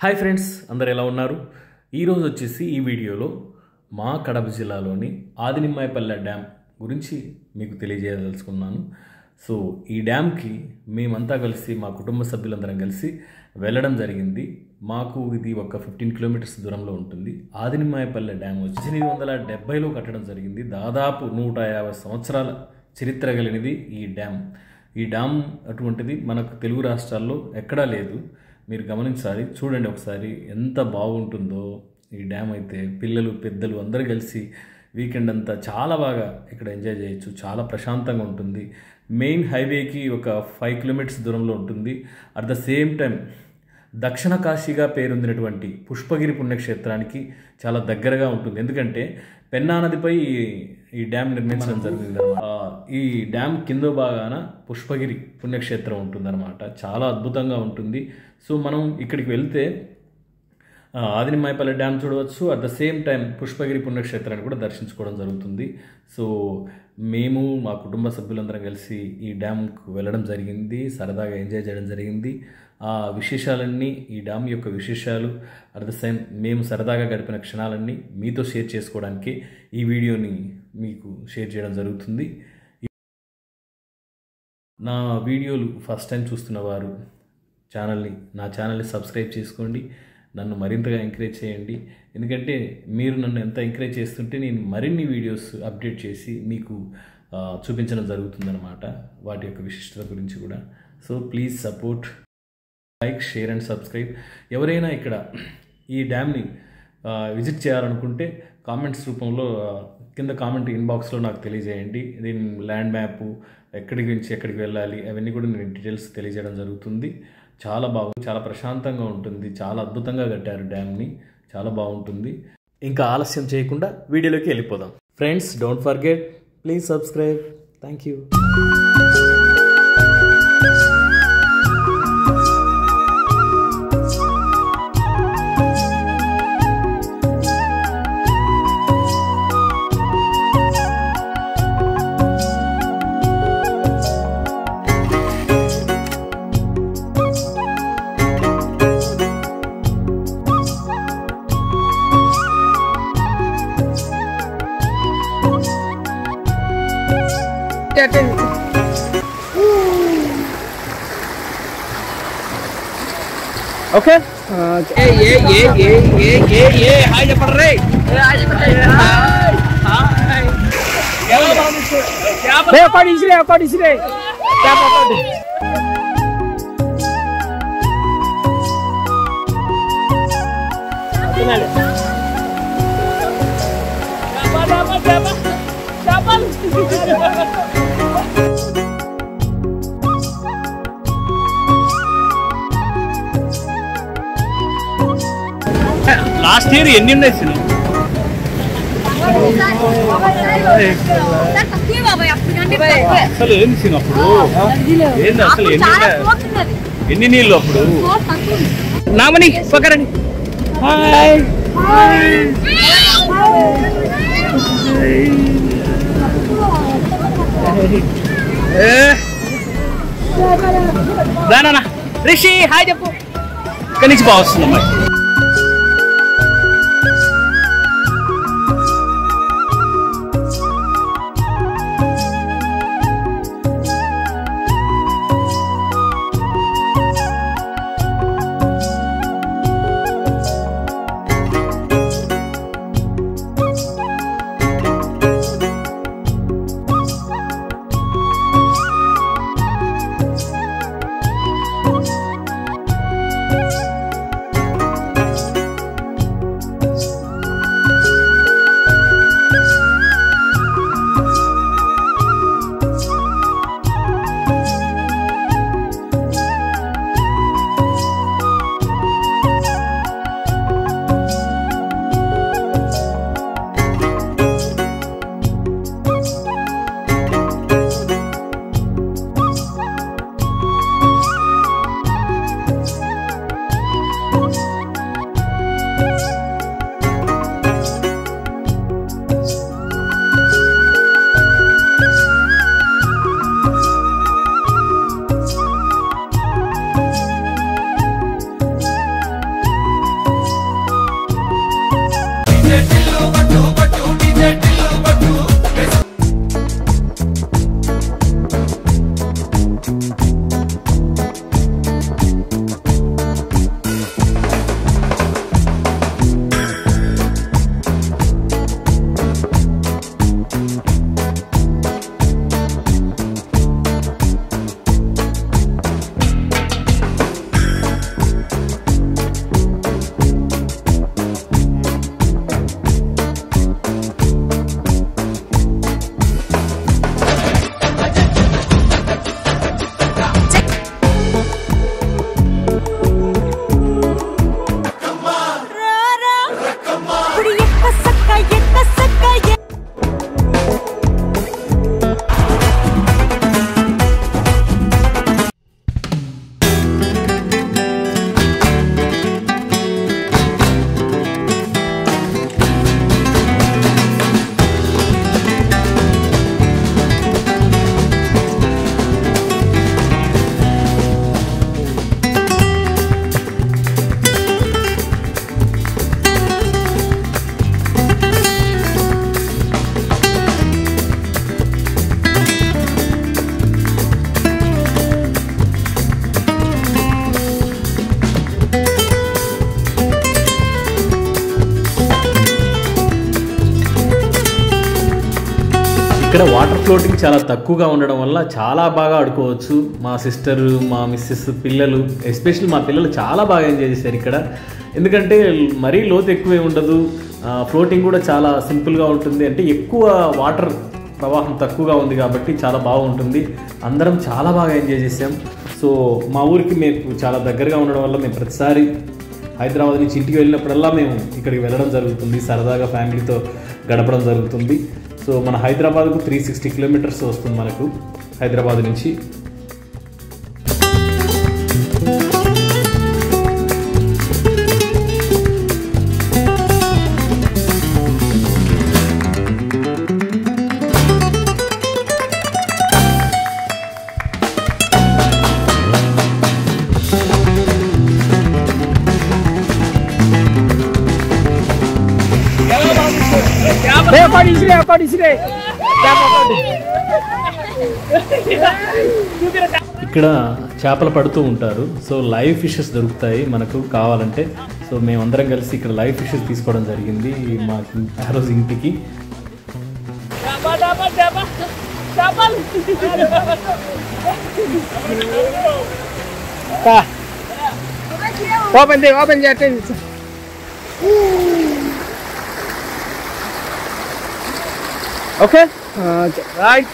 Hi friends, అందరు ఎలా ఉన్నారు? ఈరోజు వచ్చేసి ఈ వీడియోలో మా కడప జిల్లాలోని ఆదినిమ్మాయిపల్లె డ్యామ్ గురించి మీకు తెలియజేయదలుచుకున్నాను. సో ఈ డ్యామ్కి మేమంతా కలిసి మా కుటుంబ సభ్యులందరం కలిసి వెళ్ళడం జరిగింది. మాకు ఇది ఒక 15 కిలోమీటర్స్ దూరంలో ఉంటుంది. ఆదినిమ్మాయిపల్లె డ్యామ్ వచ్చి 1870లో కట్టడం జరిగింది. దాదాపు 150 సంవత్సరాల చరిత్ర కలిగినది ఈ డ్యామ్. ఈ డ్యామ్ అటువంటిది మనకు తెలుగు రాష్ట్రాల్లో ఎక్కడా లేదు. మీరు గమనించాలి, చూడండి ఒకసారి ఎంత బాగుంటుందో ఈ డ్యామ్. అయితే పిల్లలు పెద్దలు అందరూ కలిసి వీకెండ్ అంతా చాలా బాగా ఇక్కడ ఎంజాయ్ చేయొచ్చు. చాలా ప్రశాంతంగా ఉంటుంది. మెయిన్ హైవేకి ఒక 5 కిలోమీటర్స్ దూరంలో ఉంటుంది. అట్ ద సేమ్ టైం దక్షిణ కాశీగా పేరొందినటువంటి పుష్పగిరి పుణ్యక్షేత్రానికి చాలా దగ్గరగా ఉంటుంది. ఎందుకంటే పెన్నా నదిపై ఈ డ్యామ్ నిర్మించడం జరిగింది అనమాట. ఈ డ్యామ్ కింద భాగాన పుష్పగిరి పుణ్యక్షేత్రం ఉంటుందన్నమాట. చాలా అద్భుతంగా ఉంటుంది. సో మనం ఇక్కడికి వెళ్తే ఆదినిమ్మాయిపల్లె డ్యామ్ చూడవచ్చు. At the same time Pushpagiri పుణ్యక్షేత్రాన్ని కూడా దర్శించుకోవడం జరుగుతుంది. సో మేము మా కుటుంబ సభ్యులందరం కలిసి ఈ డ్యామ్కు వెళ్ళడం జరిగింది. సరదాగా ఎంజాయ్ చేయడం జరిగింది. ఆ విశేషాలన్నీ, ఈ డ్యామ్ యొక్క విశేషాలు, అట్ ద సేమ్ మేము సరదాగా గడిపిన క్షణాలన్నీ మీతో షేర్ చేసుకోవడానికి ఈ వీడియోని మీకు షేర్ చేయడం జరుగుతుంది. నా వీడియోలు ఫస్ట్ టైం చూస్తున్న వారు నా ఛానల్ని సబ్స్క్రైబ్ చేసుకోండి. నన్ను మరింతగా ఎంకరేజ్ చేయండి. ఎందుకంటే మీరు నన్ను ఎంత ఎంకరేజ్ చేస్తుంటే నేను మరిన్ని వీడియోస్ అప్డేట్ చేసి మీకు చూపించడం జరుగుతుందన్నమాట, వాటి యొక్క విశిష్టత గురించి కూడా. So please support, like, share and subscribe. ఎవరైనా ఇక్కడ ఈ డ్యామ్ని విజిట్ చేయాలనుకుంటే కామెంట్స్ రూపంలో కింద కామెంట్ ఇన్బాక్స్లో నాకు తెలియజేయండి. దీని ల్యాండ్ మ్యాప్, ఎక్కడికి నుంచి ఎక్కడికి వెళ్ళాలి, అవన్నీ కూడా నేను డీటెయిల్స్ తెలియజేయడం జరుగుతుంది. చాలా బాగుంది, చాలా ప్రశాంతంగా ఉంటుంది. చాలా అద్భుతంగా కట్టారు డ్యామ్ని, చాలా బాగుంటుంది. ఇంకా ఆలస్యం చేయకుండా వీడియోలోకి వెళ్ళిపోదాం. Friends, don't forget, please subscribe. Thank you. Okay. Yeah. Hi, Japarre. Hi. Record isre. Last year ఎన్ని ఉన్నాయి సినిమా? అసలు ఏంది సినిమా అప్పుడు? ఏంది అసలు ఎన్ని నీళ్ళు అప్పుడు? నామని పక్కరండి. హాయ్ దానా రిషి హాయ్ చెప్పు. ఇక్కడి నుంచి బాగా వస్తుందమ్మా. ఇక్కడ వాటర్ ఫ్లోటింగ్ చాలా తక్కువగా ఉండడం వల్ల చాలా బాగా ఆడుకోవచ్చు. మా సిస్టర్, మా మిస్సెస్, పిల్లలు, ఎస్పెషల్లీ మా పిల్లలు చాలా బాగా ఎంజాయ్ చేశారు ఇక్కడ. ఎందుకంటే మరీ లోతు ఎక్కువే ఉండదు, ఫ్లోటింగ్ కూడా చాలా సింపుల్గా ఉంటుంది. అంటే ఎక్కువ వాటర్ ప్రవాహం తక్కువగా ఉంది కాబట్టి చాలా బాగుంటుంది. అందరం చాలా బాగా ఎంజాయ్ చేసాం. సో మా ఊరికి మేము చాలా దగ్గరగా ఉండడం వల్ల మేము ప్రతిసారి హైదరాబాద్ నుంచి ఇంటికి వెళ్ళినప్పుడల్లా మేము ఇక్కడికి వెళ్ళడం జరుగుతుంది, సరదాగా ఫ్యామిలీతో గడపడం జరుగుతుంది. సో మన హైదరాబాద్కు 360 కిలోమీటర్స్ వస్తుంది మనకు హైదరాబాద్ నుంచి. ఇక్కడ చేపలు పడుతూ ఉంటారు. సో లైవ్ ఫిషెస్ దొరుకుతాయి మనకు కావాలంటే. సో మేమందరం కలిసి ఇక్కడ లైవ్ ఫిషెస్ తీసుకోవడం జరిగింది మా ఆ రోజు ఇంటికి. ఓపెన్ చేయండి. Okay right.